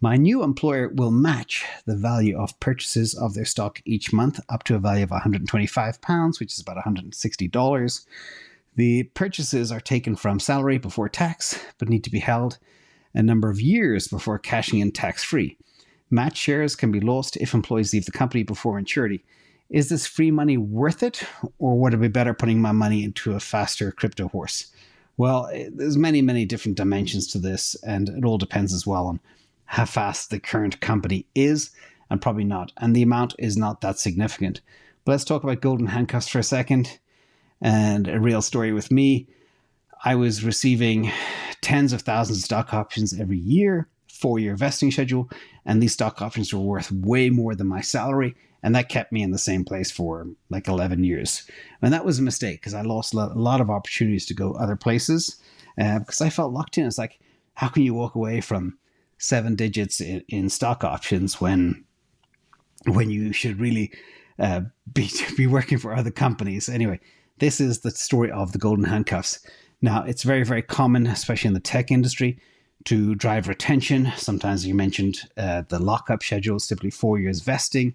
My new employer will match the value of purchases of their stock each month up to a value of £125, which is about $160. The purchases are taken from salary before tax, but need to be held a number of years before cashing in tax-free. Match shares can be lost if employees leave the company before maturity. Is this free money worth it, or would it be better putting my money into a faster crypto horse? Well, there's many, many different dimensions to this, and it all depends as well on how fast the current company is, and probably not. And the amount is not that significant. But let's talk about golden handcuffs for a second. And a real story with me. I was receiving tens of thousands of stock options every year, 4-year vesting schedule, and these stock options were worth way more than my salary. And that kept me in the same place for like 11 years. And that was a mistake because I lost a lot of opportunities to go other places because I felt locked in. It's like, how can you walk away from 7 digits in stock options when you should really be working for other companies? Anyway, this is the story of the golden handcuffs. Now, it's very, very common, especially in the tech industry, to drive retention. Sometimes you mentioned the lockup schedules, typically 4 years vesting,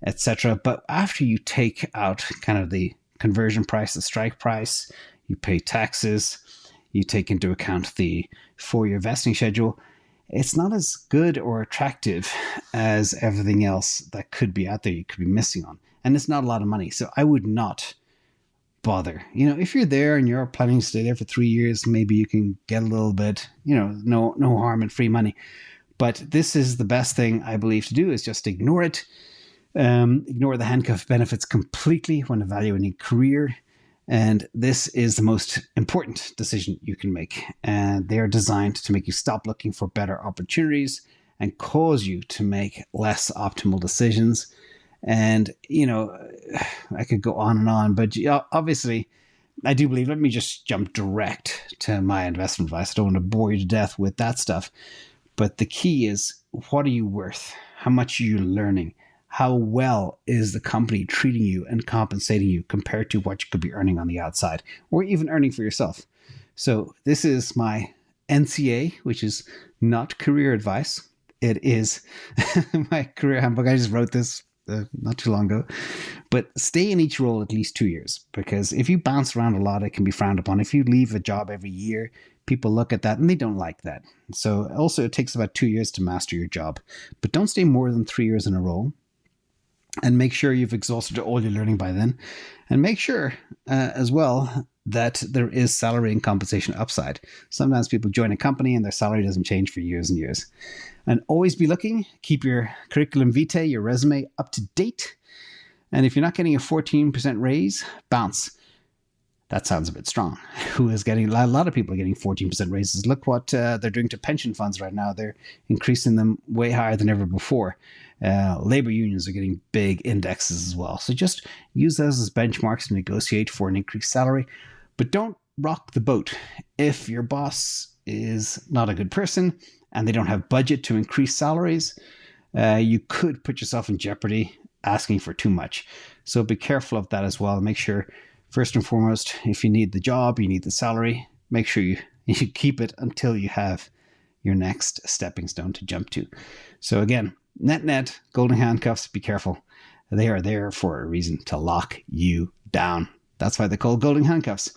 etc. But after you take out kind of the conversion price, the strike price, you pay taxes, you take into account the 4-year vesting schedule, it's not as good or attractive as everything else that could be out there you could be missing on. And it's not a lot of money. So I would not bother. If you're there and you're planning to stay there for 3 years, maybe you can get a little bit, no harm in free money. But this is the best thing I believe to do is just ignore it. Ignore the handcuff benefits completely when evaluating a career. And this is the most important decision you can make. And they are designed to make you stop looking for better opportunities and cause you to make less optimal decisions. And, I could go on and on, but obviously I do believe, let me just jump direct to my investment advice. I don't want to bore you to death with that stuff. But the key is, what are you worth? How much are you learning? How well is the company treating you and compensating you compared to what you could be earning on the outside or even earning for yourself? So this is my NCA, which is not career advice. It is my career handbook. I just wrote this not too long ago. But stay in each role at least 2 years, because if you bounce around a lot, it can be frowned upon. If you leave a job every year, people look at that and they don't like that. So also it takes about 2 years to master your job. But don't stay more than 3 years in a role. And make sure you've exhausted all your learning by then. And make sure as well that there is salary and compensation upside. Sometimes people join a company and their salary doesn't change for years and years. And always be looking. Keep your curriculum vitae, your resume up to date. And if you're not getting a 14% raise, bounce. That sounds a bit strong. Who is getting, a lot of people are getting 14% raises. Look what they're doing to pension funds right now. They're increasing them way higher than ever before. Labor unions are getting big indexes as well. So just use those as benchmarks to negotiate for an increased salary. But don't rock the boat. If your boss is not a good person and they don't have budget to increase salaries, you could put yourself in jeopardy asking for too much. So be careful of that as well. Make sure, first and foremost, if you need the job, you need the salary, make sure you keep it until you have your next stepping stone to jump to. So again, net, golden handcuffs, be careful. They are there for a reason, to lock you down. That's why they're called golden handcuffs.